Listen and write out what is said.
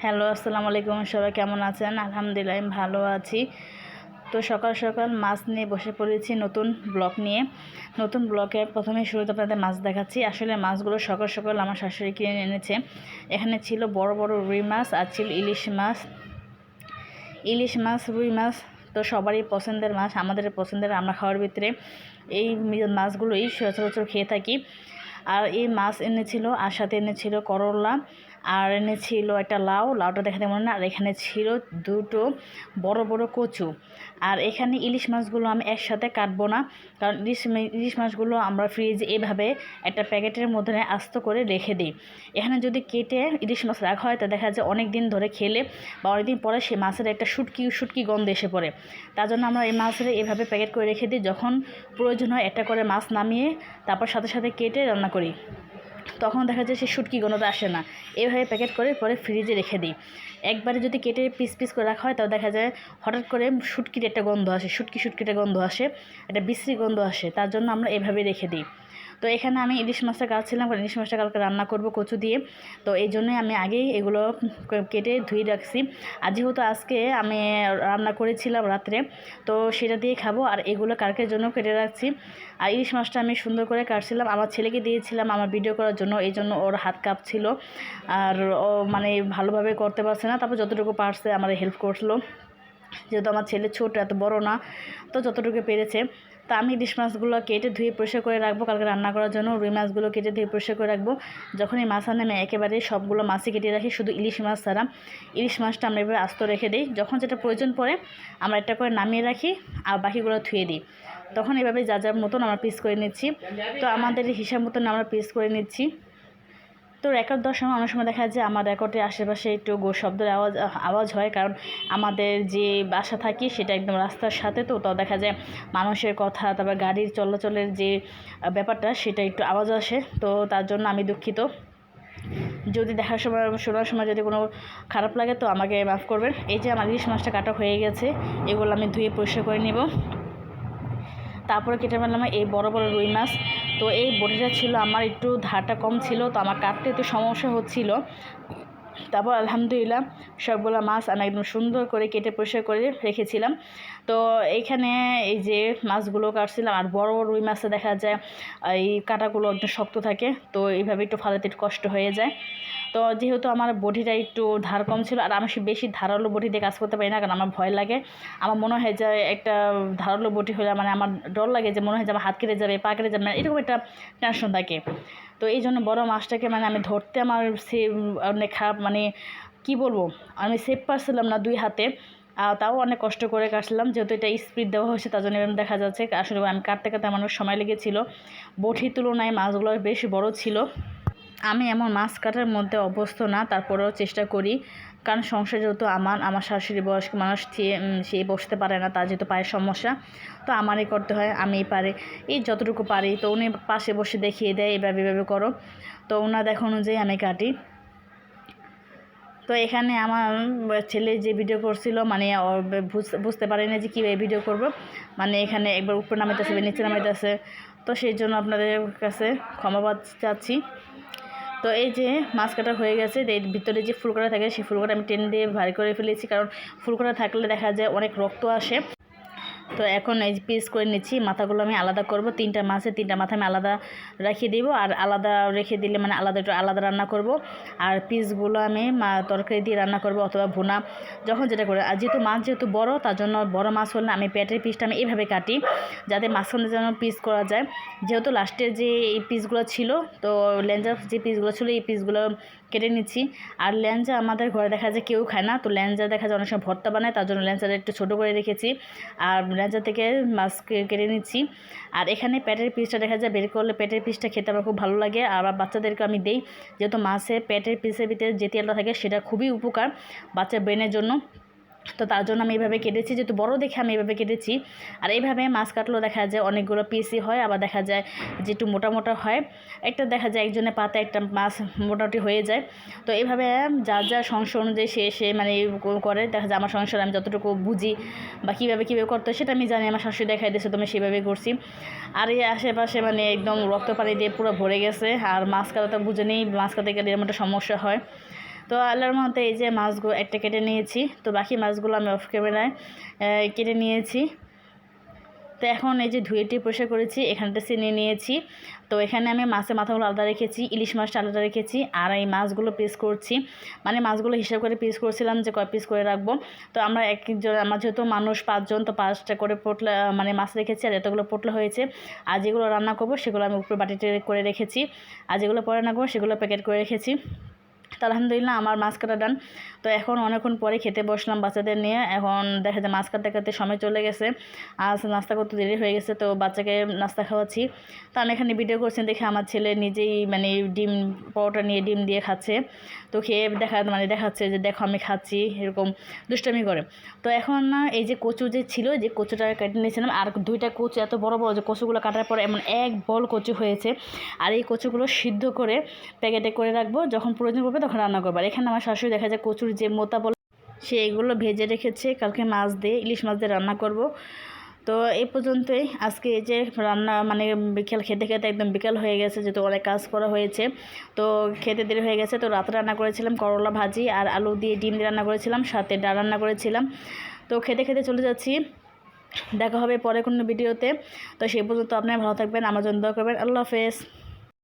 Hello, আসসালামু আলাইকুম। সবাই কেমন আছেন? আলহামদুলিল্লাহ আমি ভালো আছি। তো সকাল সকাল মাছ নিয়ে বসে পড়েছি নতুন ব্লগ নিয়ে। নতুন ব্লগে প্রথমে শুরুতে আপনাদের মাছ দেখাচ্ছি। আসলে মাছগুলো সকাল সকাল আমার শাশুড়ি কিনে এনেছে। এখানে ছিল বড় বড় রুই মাছ আর ছিল ইলিশ মাছ। রুই মাছ তো সবারই পছন্দের মাছ, আমাদের পছন্দের, আমরা খাওয়ার ভিতরে এই মাছগুলোই সচরাচর খেয়ে থাকি। আর এই মাছ এনেছিল, আর সাথে এনেছিল করলা, আর এনেছিল একটা লাউটা দেখাতে মনে না। আর এখানে ছিল দুটো বড় বড় কচু। আর এখানে ইলিশ মাছগুলো আমি একসাথে কাটবো না, কারণ ইলিশ মাছগুলো আমরা ফ্রিজে এভাবে একটা প্যাকেটের মধ্যে আস্ত করে রেখে দিই। এখানে যদি কেটে ইলিশ মাছ রাখা হয় তা দেখা যায় অনেক দিন ধরে খেলে বা অনেকদিন পরে সেই মাছের একটা শুটকি গন্ধ এসে পড়ে। তার জন্য আমরা এই মাছের এভাবে প্যাকেট করে রেখে দিই। যখন প্রয়োজন হয় একটা করে মাছ নামিয়ে তারপর সাথে সাথে কেটে রান্না করি, তখন দেখা যায় সেই শুটকি গন্ধটা আসে না। এইভাবে প্যাকেট করে পরে ফ্রিজে রেখে দিই। একবারে যদি কেটে পিস পিস করে রাখা হয় তাও দেখা যায় হঠাৎ করে শুটকির একটা গন্ধ আসে, শুটকিটা গন্ধ আসে, একটা বিশ্রী গন্ধ আসে। তার জন্য আমরা এভাবে রেখে দিই। তো এখানে আমি ইলিশ মাছটা কাটছিলাম, কারণ ইলিশ মাছটা কালকে রান্না করব কচু দিয়ে। তো এই জন্যই আমি আগেই এগুলো কেটে ধুয়ে রাখছি। আর যেহেতু আজকে আমি রান্না করেছিলাম রাত্রে, তো সেটা দিয়ে খাবো। আর এগুলো কালকের জন্য কেটে রাখছি। আর ইলিশ মাছটা আমি সুন্দর করে কাটছিলাম, আমার ছেলেকে দিয়েছিলাম আমার ভিডিও করার জন্য। এই জন্য ওর হাত কাঁপছিল, আর ও মানে ভালোভাবে করতে পারছে না। তারপর যতটুকু পারছে আমার হেল্প করলো, যেহেতু আমার ছেলে ছোট, এত বড় না, তো যতটুকু পেরেছে। তা আমি ইলিশ মাছগুলো কেটে ধুয়ে পরিষ্কার করে রাখবো কালকে রান্না করার জন্য। রুই মাছগুলো কেটে ধুয়ে পরিষ্কার করে রাখবো। যখন এই মাছ আনে আমি একেবারে সবগুলো মাছই কেটে রাখি, শুধু ইলিশ মাছ ছাড়া। ইলিশ মাছটা আমরা এভাবে আস্ত রেখে দিই, যখন যেটা প্রয়োজন পড়ে আমরা একটা করে নামিয়ে রাখি আর বাকিগুলো ধুয়ে দিই। তখন এভাবে যা যার মতন আমরা পিস করে নিচ্ছি। তো আমাদের হিসাব মতন আমরা পিস করে নিচ্ছি। তো রেকর্ড দেওয়ার সময় অনেক সময় দেখা যায় আমার রেকর্ডের আশেপাশে একটু শব্দের আওয়াজ হয়, কারণ আমাদের যে বাসা থাকি সেটা একদম রাস্তার সাথে। তো তাও দেখা যায় মানুষের কথা, তারপর গাড়ির চলাচলের যে ব্যাপারটা সেটা একটু আওয়াজ আসে। তো তার জন্য আমি দুঃখিত। যদি দেখার সময় শোনার সময় যদি কোনো খারাপ লাগে তো আমাকে মাফ করবেন। এই যে আমার ইলিশ মাছটা কাটা হয়ে গেছে, এগুলো আমি ধুয়ে পরিষ্কার করে নেব। তারপরে কেটে ফেললাম এই বড় বড় রুই মাছ। তো এই বটিটা ছিল আমার একটু ধারটা কম ছিল, তো আমার কাটতে একটু সমস্যা হচ্ছিল। তারপর আলহামদুলিল্লাহ সবগুলো মাছ আমি একদম সুন্দর করে কেটে পরিষ্কার করে রেখেছিলাম। তো এইখানে এই যে মাছগুলো কাটছিলাম, আর বড় বড় রুই মাছে দেখা যায় এই কাঁটাগুলো একটু শক্ত থাকে, তো এইভাবে একটু ফালাতে একটু কষ্ট হয়ে যায়। তো যেহেতু আমার বটিটা একটু ধার কম ছিল, আর আমি বেশি ধারালো বটি দিয়ে কাজ করতে পারি না, কারণ আমার ভয় লাগে। আমার মনে হয় যে একটা ধারালো বটি হলে মানে আমার ডর লাগে যে মনে হয় যে আমার হাত কেটে যাবে, পা কেটে যাবে, এরকম একটা টেনশন থাকে। তো এই জন্য বড় মাছটাকে মানে আমি ধরতে আমার অনেক খারাপ, মানে কি বলবো, আমি সেভ পারছিলাম না দুই হাতে। তাও অনেক কষ্ট করে কাটছিলাম, যেহেতু এটা স্পিড দেওয়া হয়েছে তার জন্য দেখা যাচ্ছে। আসলে আমি কাটতে কাটতে আমার অনেক সময় লেগেছিল। বটির তুলনায় মাছগুলো বেশ বড় ছিল। আমি এমন মাছ কাটার মধ্যে অভ্যস্ত না, তারপরেও চেষ্টা করি, কারণ সংসার যেহেতু আমার শাশুড়ি বয়স্ক মানুষ, সে বসতে পারে না, তার যেহেতু পায়ের সমস্যা, তো আমারই করতে হয়, আমিই পারি এই যতটুকু পারি। তো উনি পাশে বসে দেখিয়ে দেয় এভাবে করো, তো ওনার দেখা অনুযায়ী আমি কাটি। তো এখানে আমার ছেলে যে ভিডিও করছিল, মানে বুঝতে পারে না যে কীভাবে ভিডিও করব, মানে এখানে একবার উপরে নামাইতেছে নিচে নামাইতেছে। তো সেই জন্য আপনাদের কাছে ক্ষমাবাদ চাচ্ছি। তো এই যে মাছ কাটা হয়ে গেছে, এর ভিতরে যে ফুলকোটা থাকে সেই ফুলকোটা আমি টেনে দিয়ে ভারী করে ফেলেছি, কারণ ফুলকোটা থাকলে দেখা যায় অনেক রক্ত আসে। তো এখন এই পিস করে নিচ্ছি, মাথাগুলো আমি আলাদা করব। 3টা মাছের 3টা মাথা আমি আলাদা রেখে দিব, আর আলাদা রেখে দিলে মানে আলাদা রান্না করব। আর পিসগুলো আমি তরকারি দিয়ে রান্না করব অথবা ভুনা, যখন যেটা করে। আর যেহেতু বড়, তার জন্য বড় মাছ হলে আমি পেটের পিসটা আমি এইভাবে কাটি, যাতে মাঝখানে যেন পিস করা যায়। যেহেতু লাস্টের যে এই পিসগুলো ছিল, তো লেঞ্জার যে পিসগুলো ছিল এই পিসগুলো কেটে নিচ্ছি। আর ল্যাঞ্জা আমাদের ঘরে দেখা যায় কেউ খায় না, তো ল্যাঞ্জা দেখা যায় অনেক সময় ভর্তা বানায়, তার জন্য ল্যাঞ্জাটা একটু ছোটো করে রেখেছি। আর ল্যাঞ্জা থেকে মাছ কেটে নিচ্ছি। আর এখানে পেটের পিসটা দেখা যায় বের করলে পেটের পিসটা খেতে আমার খুব ভালো লাগে, আর বাচ্চাদেরকে আমি দেই, যেহেতু মাছের পেটের পিসের ভিতরে যে তেলটা থাকে সেটা খুবই উপকার বাচ্চার ব্রেনের জন্য। তো তার জন্য আমি এইভাবে কেটেছি, যেহেতু বড় দেখে আমি এইভাবে কেটেছি। আর এইভাবে মাছ কাটলেও দেখা যায় অনেকগুলো পিসই হয়, আবার দেখা যায় যে একটু মোটা হয়। একটা দেখা যায় একজনের পাতে একটা মাছ মোটামুটি হয়ে যায়। তো এইভাবে যার সংসার অনুযায়ী সে মানে করে। দেখা যায় আমার সংসার আমি যতটুকু বুঝি বা কীভাবে করতে হয় সেটা আমি জানি, আমার শাশুড়ি দেখাই দিয়েছে, তো আমি সেভাবেই করছি। আর এই আশেপাশে মানে একদম রক্ত পানি দিয়ে পুরো ভরে গেছে। আর মাছ কাটা তো বুঝে নেই, মাছ কাটতে গেলে এরকম একটা সমস্যা হয়। তো আল্লাহর মধ্যে এই যে মাছগুলো একটা কেটে নিয়েছি, তো বাকি মাছগুলো আমি অফ ক্যামেরায় কেটে নিয়েছি। তো এখন এই যে ধুয়েটি পরিষ্কার করেছি, এখানটা চিনি নিয়েছি। তো এখানে আমি মাছের মাথাগুলো আলাদা রেখেছি, ইলিশ মাছটা আলাদা রেখেছি, আর এই মাছগুলো পিস করছি। মানে মাছগুলো হিসাব করে পিস করছিলাম যে কয় পিস করে রাখবো। তো আমরা একজন, আমার যেহেতু মানুষ 5 জন, তো 5টা করে পোটলা মানে মাছ রেখেছি, আর এতগুলো পোটলা হয়েছে। আর যেগুলো রান্না করবো সেগুলো আমি উপরে বাটিতে করে রেখেছি, আর যেগুলো পরে রান্না করবো সেগুলো প্যাকেট করে রেখেছি। তো আলহামদুলিল্লাহ আমার মাছ কাটা ডান। তো এখন অনেকক্ষণ পরে খেতে বসলাম বাচ্চাদের নিয়ে। এখন দেখা যায় মাছ কাটতে কাটতে সময় চলে গেছে, আজ নাস্তা করতে দেরি হয়ে গেছে। তো বাচ্চাকে নাস্তা খাওয়াচ্ছি। তো আমি এখানে ভিডিও করছি, দেখে আমার ছেলে নিজেই মানে ডিম পরোটা নিয়ে ডিম দিয়ে খাচ্ছে। তো খেয়ে দেখাচ্ছে যে দেখো আমি খাচ্ছি, এরকম দুষ্টামি করে। তো এখন না এই যে কচু যে ছিল, যে কচুটা কেটে নিয়েছিলাম, আর 2টা কচু এত বড় বড় যে কচুগুলো কাটার পরে এমন এক বল কচু হয়েছে। আর এই কচুগুলো সিদ্ধ করে প্যাকেটে করে রাখবো, যখন প্রয়োজন পড়বে তখন রান্না করবো। আর এখানে আমার শাশুড়ি দেখা যায় কচুর যে মোতা বলে সে এগুলো ভেজে রেখেছে, কালকে মাছ দিয়ে ইলিশ মাছ দিয়ে রান্না করব। তো এই পর্যন্তই আজকে এই যে রান্না, মানে বিকেল খেতে খেতে একদম বিকেল হয়ে গেছে, যেহেতু অনেক কাজ করা হয়েছে। তো খেতে দেরি হয়ে গেছে। তো রাতে রান্না করেছিলাম করলা ভাজি আর আলু দিয়ে ডিম দিয়ে রান্না করেছিলাম, সাথে ডাল রান্না করেছিলাম। তো খেতে খেতে চলে যাচ্ছি, দেখা হবে পরে কোনো ভিডিওতে। তো সেই পর্যন্ত আপনারা ভালো থাকবেন, আমার জন্য দোয়া করবেন। আল্লাহ হাফেজ।